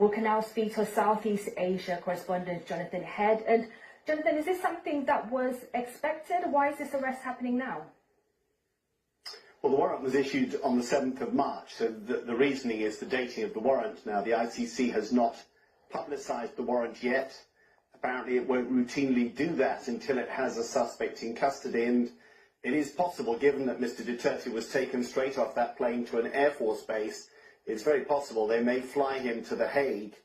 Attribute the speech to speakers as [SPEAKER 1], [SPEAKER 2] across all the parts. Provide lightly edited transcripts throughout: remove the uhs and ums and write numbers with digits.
[SPEAKER 1] We can now speak to Southeast Asia correspondent Jonathan Head. And Jonathan, is this something that was expected? Why is this arrest happening now?
[SPEAKER 2] Well, the warrant was issued on the 7th of March, so the reasoning is the dating of the warrant. Now, the ICC has not publicised the warrant yet. Apparently, it won't routinely do that until it has a suspect in custody, and it is possible, given that Mr. Duterte was taken straight off that plane to an Air Force base, it's very possible they may fly him to The Hague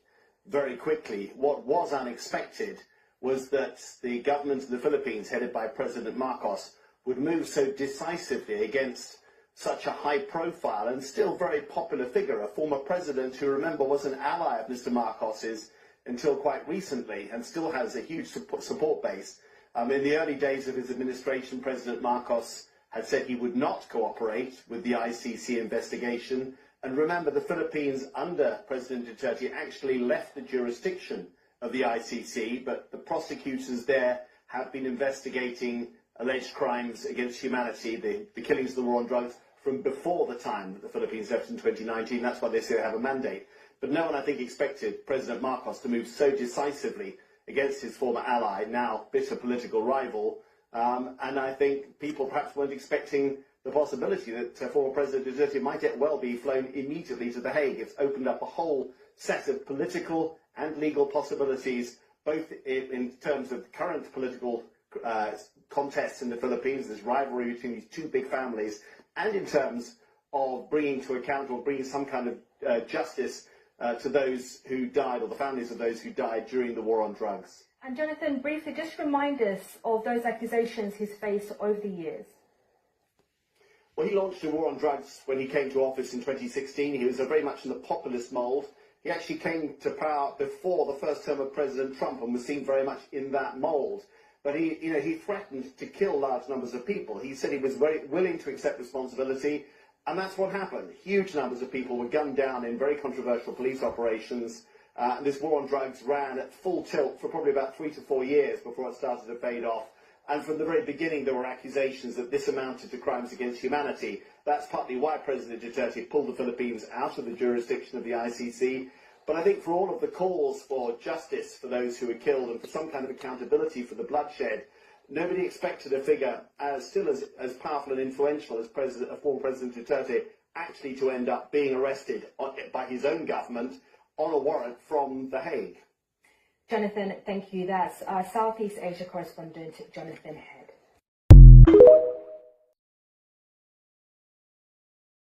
[SPEAKER 2] very quickly. What was unexpected was that the government of the Philippines, headed by President Marcos, would move so decisively against such a high-profile and still very popular figure, a former president who, remember, was an ally of Mr. Marcos's until quite recently and still has a huge support base. In the early days of his administration, President Marcos had said he would not cooperate with the ICC investigation. And remember, the Philippines, under President Duterte, actually left the jurisdiction of the ICC, but the prosecutors there have been investigating alleged crimes against humanity, the killings of the war on drugs, from before the time that the Philippines left in 2019. That's why they say they have a mandate. But no one, I think, expected President Marcos to move so decisively against his former ally, now bitter political rival. And I think people perhaps weren't expecting the possibility that former President Duterte might well be flown immediately to The Hague. It's opened up a whole set of political and legal possibilities, both in terms of current political contests in the Philippines, this rivalry between these two big families, and in terms of bringing to account or bringing some kind of justice to those who died, or the families of those who died during the war on drugs.
[SPEAKER 1] And Jonathan, briefly, just remind us of those accusations he's faced over the years.
[SPEAKER 2] Well, he launched a war on drugs when he came to office in 2016. He was very much in the populist mould. He actually came to power before the first term of President Trump and was seen very much in that mould. But he threatened to kill large numbers of people. He said he was very willing to accept responsibility, and that's what happened. Huge numbers of people were gunned down in very controversial police operations. This war on drugs ran at full tilt for probably about 3 to 4 years before it started to fade off. And from the very beginning, there were accusations that this amounted to crimes against humanity. That's partly why President Duterte pulled the Philippines out of the jurisdiction of the ICC. But I think for all of the calls for justice for those who were killed and for some kind of accountability for the bloodshed, nobody expected a figure as powerful and influential as former President Duterte actually to end up being arrested by his own government on a warrant from The Hague.
[SPEAKER 1] Jonathan, thank you. That's our Southeast Asia correspondent, Jonathan Head.